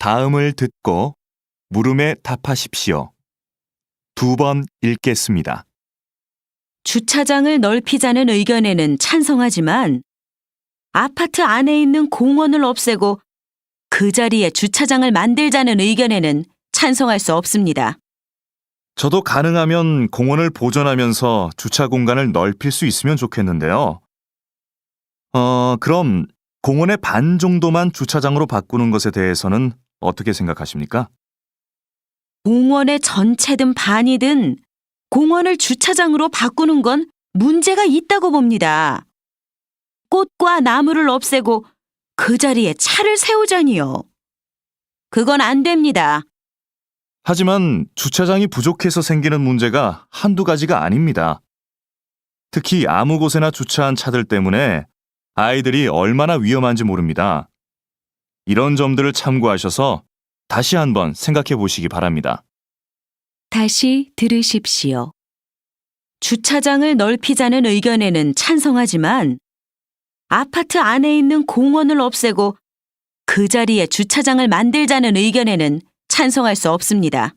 다음을 듣고 물음에 답하십시오. 2번 읽겠습니다. 주차장을 넓히자는 의견에는 찬성하지만 아파트 안에 있는 공원을 없애고 그 자리에 주차장을 만들자는 의견에는 찬성할 수 없습니다. 저도 가능하면 공원을 보존하면서 주차 공간을 넓힐 수 있으면 좋겠는데요. 그럼 공원의 반 정도만 주차장으로 바꾸는 것에 대해서는 어떻게 생각하십니까? 공원의 전체든 반이든 공원을 주차장으로 바꾸는 건 문제가 있다고 봅니다. 꽃과 나무를 없애고 그 자리에 차를 세우자니요. 그건 안 됩니다. 하지만 주차장이 부족해서 생기는 문제가 한두 가지가 아닙니다. 특히 아무 곳에나 주차한 차들 때문에 아이들이 얼마나 위험한지 모릅니다. 이런 점들을 참고하셔서 다시 한번 생각해 보시기 바랍니다. 다시 들으십시오. 주차장을 넓히자는 의견에는 찬성하지만 아파트 안에 있는 공원을 없애고 그 자리에 주차장을 만들자는 의견에는 찬성할 수 없습니다.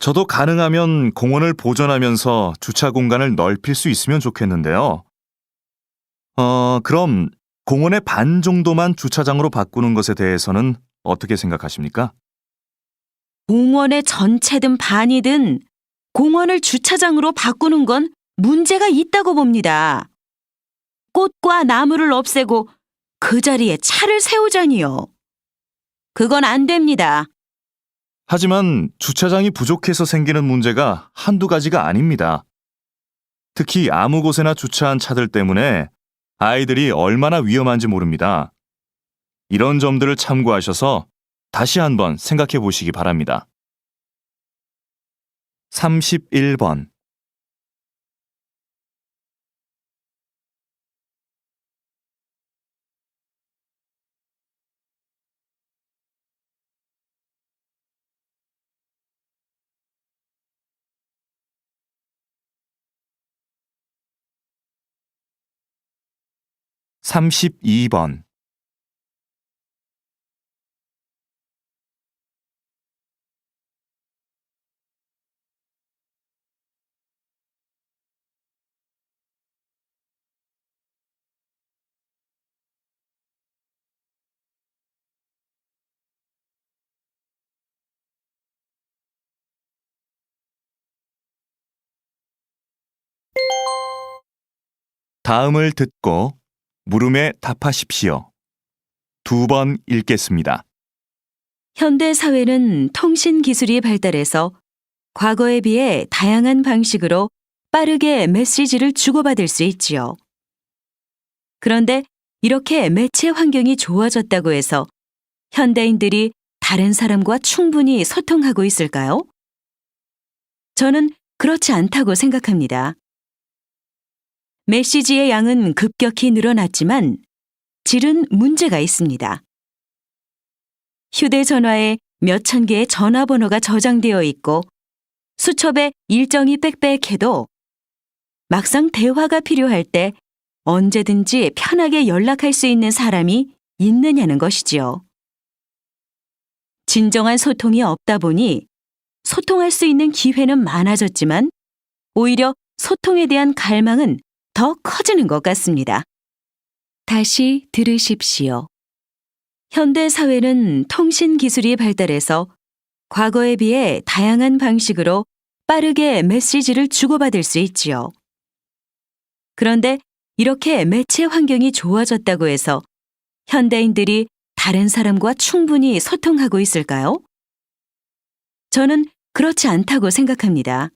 저도 가능하면 공원을 보존하면서 주차 공간을 넓힐 수 있으면 좋겠는데요. 그럼 공원의 반 정도만 주차장으로 바꾸는 것에 대해서는 어떻게 생각하십니까? 공원의 전체든 반이든 공원을 주차장으로 바꾸는 건 문제가 있다고 봅니다. 꽃과 나무를 없애고 그 자리에 차를 세우자니요. 그건 안 됩니다. 하지만 주차장이 부족해서 생기는 문제가 한두 가지가 아닙니다. 특히 아무 곳에나 주차한 차들 때문에 아이들이 얼마나 위험한지 모릅니다. 이런 점들을 참고하셔서 다시 한번 생각해 보시기 바랍니다. 31번. 삼십이 번. 다음을 듣고 물음에 답하십시오. 2번 읽겠습니다. 현대 사회는 통신 기술이 발달해서 과거에 비해 다양한 방식으로 빠르게 메시지를 주고받을 수 있지요. 그런데 이렇게 매체 환경이 좋아졌다고 해서 현대인들이 다른 사람과 충분히 소통하고 있을까요? 저는 그렇지 않다고 생각합니다. 메시지의 양은 급격히 늘어났지만 질은 문제가 있습니다. 휴대전화에 몇천 개의 전화번호가 저장되어 있고 수첩에 일정이 빽빽해도 막상 대화가 필요할 때 언제든지 편하게 연락할 수 있는 사람이 있느냐는 것이지요. 진정한 소통이 없다 보니 소통할 수 있는 기회는 많아졌지만 오히려 소통에 대한 갈망은 더 커지는 것 같습니다. 다시 들으십시오. 현대 사회는 통신 기술이 발달해서 과거에 비해 다양한 방식으로 빠르게 메시지를 주고받을 수 있지요. 그런데 이렇게 매체 환경이 좋아졌다고 해서 현대인들이 다른 사람과 충분히 소통하고 있을까요? 저는 그렇지 않다고 생각합니다.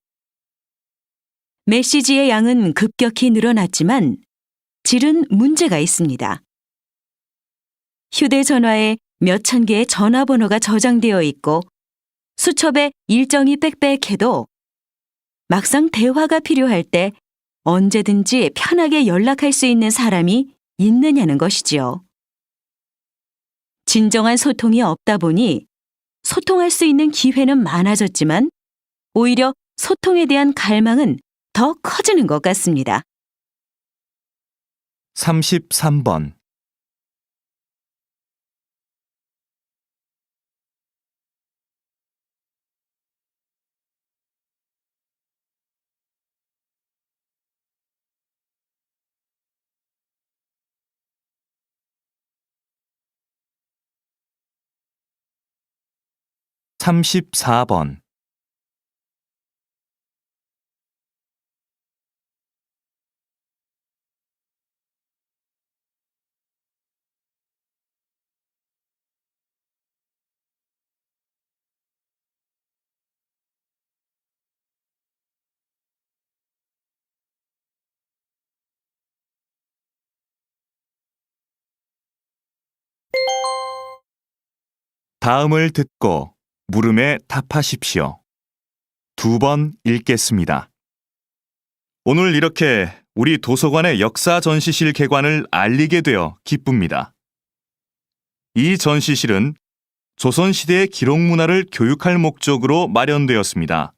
메시지의 양은 급격히 늘어났지만 질은 문제가 있습니다. 휴대전화에 몇천 개의 전화번호가 저장되어 있고 수첩에 일정이 빽빽해도 막상 대화가 필요할 때 언제든지 편하게 연락할 수 있는 사람이 있느냐는 것이지요. 진정한 소통이 없다 보니 소통할 수 있는 기회는 많아졌지만 오히려 소통에 대한 갈망은 더 커지는 것 같습니다. 33번. 34번. 다음을 듣고 물음에 답하십시오. 2번 읽겠습니다. 오늘 이렇게 우리 도서관의 역사 전시실 개관을 알리게 되어 기쁩니다. 이 전시실은 조선시대의 기록 문화를 교육할 목적으로 마련되었습니다.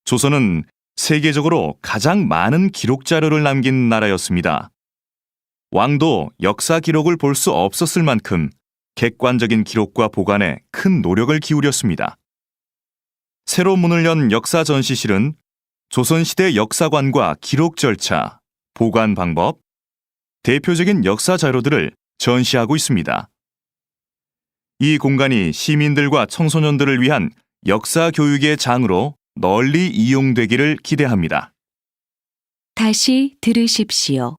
조선은 세계적으로 가장 많은 기록 자료를 남긴 나라였습니다. 왕도 역사 기록을 볼 수 없었을 만큼 객관적인 기록과 보관에 큰 노력을 기울였습니다. 새로 문을 연 역사 전시실은 조선시대 역사관과 기록 절차, 보관 방법, 대표적인 역사 자료들을 전시하고 있습니다. 이 공간이 시민들과 청소년들을 위한 역사 교육의 장으로 널리 이용되기를 기대합니다. 다시 들으십시오.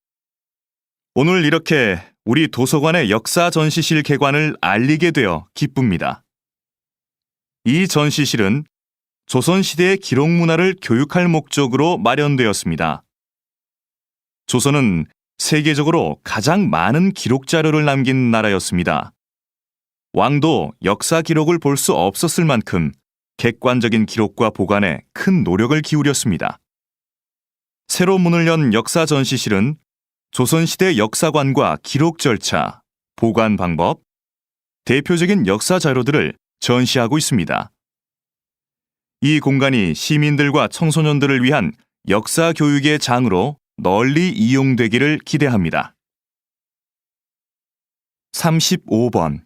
오늘 이렇게 우리 도서관의 역사 전시실 개관을 알리게 되어 기쁩니다. 이 전시실은 조선시대의 기록 문화를 교육할 목적으로 마련되었습니다. 조선은 세계적으로 가장 많은 기록 자료를 남긴 나라였습니다. 왕도 역사 기록을 볼 수 없었을 만큼 객관적인 기록과 보관에 큰 노력을 기울였습니다. 새로 문을 연 역사 전시실은 조선시대 역사관과 기록 절차, 보관 방법, 대표적인 역사 자료들을 전시하고 있습니다. 이 공간이 시민들과 청소년들을 위한 역사 교육의 장으로 널리 이용되기를 기대합니다. 35번.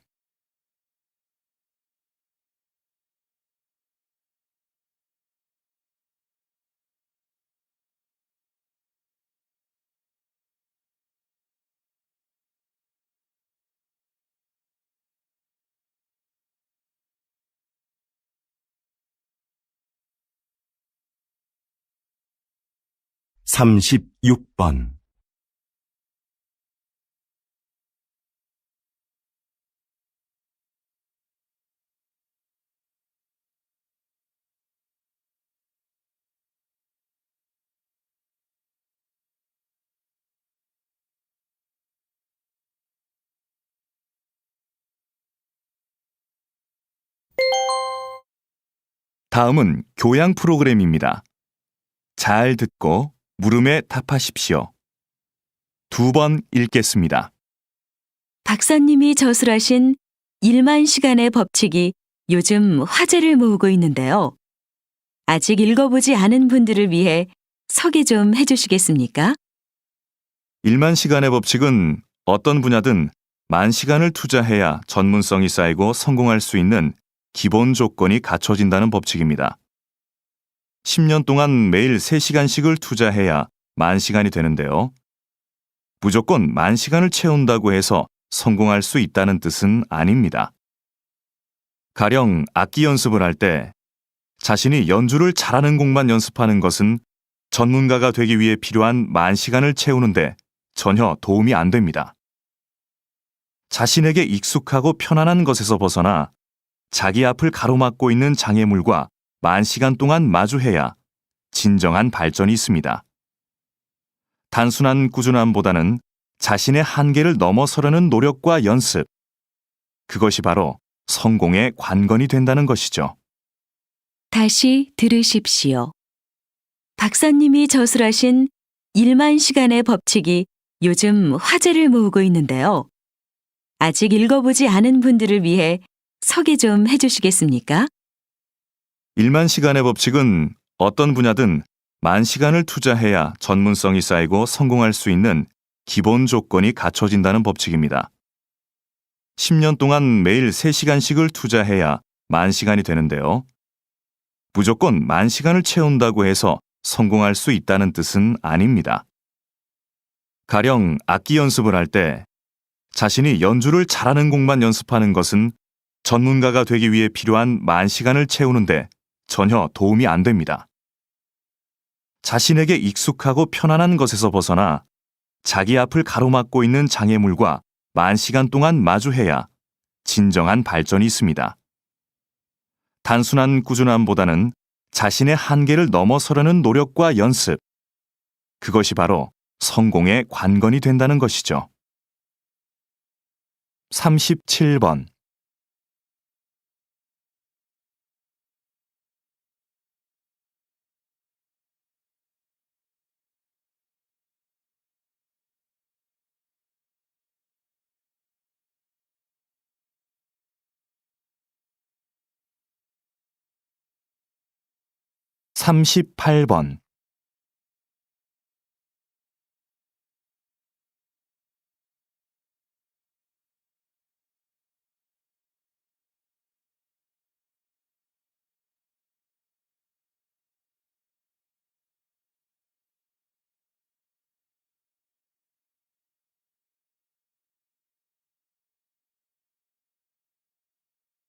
삼십육 번 다음은 교양 프로그램입니다. 잘 듣고 물음에 답하십시오. 2번 읽겠습니다. 박사님이 저술하신 1만 시간의 법칙이 요즘 화제를 모으고 있는데요. 아직 읽어보지 않은 분들을 위해 소개 좀 해주시겠습니까? 1만 시간의 법칙은 어떤 분야든 10,000시간을 투자해야 전문성이 쌓이고 성공할 수 있는 기본 조건이 갖춰진다는 법칙입니다. 10년 동안 매일 3시간씩을 투자해야 10,000시간이 되는데요. 무조건 10,000시간을 채운다고 해서 성공할 수 있다는 뜻은 아닙니다. 가령 악기 연습을 할 때 자신이 연주를 잘하는 곡만 연습하는 것은 전문가가 되기 위해 필요한 10,000시간을 채우는데 전혀 도움이 안 됩니다. 자신에게 익숙하고 편안한 것에서 벗어나 자기 앞을 가로막고 있는 장애물과 10,000시간 동안 마주해야 진정한 발전이 있습니다. 단순한 꾸준함보다는 자신의 한계를 넘어서려는 노력과 연습, 그것이 바로 성공의 관건이 된다는 것이죠. 다시 들으십시오. 박사님이 저술하신 1만 시간의 법칙이 요즘 화제를 모으고 있는데요. 아직 읽어보지 않은 분들을 위해 소개 좀 해주시겠습니까? 1만 시간의 법칙은 어떤 분야든 10,000시간을 투자해야 전문성이 쌓이고 성공할 수 있는 기본 조건이 갖춰진다는 법칙입니다. 10년 동안 매일 3시간씩을 투자해야 10,000시간이 되는데요. 무조건 10,000시간을 채운다고 해서 성공할 수 있다는 뜻은 아닙니다. 가령 악기 연습을 할 때 자신이 연주를 잘하는 곡만 연습하는 것은 전문가가 되기 위해 필요한 만 시간을 채우는데 전혀 도움이 안 됩니다. 자신에게 익숙하고 편안한 것에서 벗어나 자기 앞을 가로막고 있는 장애물과 만 시간 동안 마주해야 진정한 발전이 있습니다. 단순한 꾸준함보다는 자신의 한계를 넘어서려는 노력과 연습, 그것이 바로 성공의 관건이 된다는 것이죠. 37번. (38번)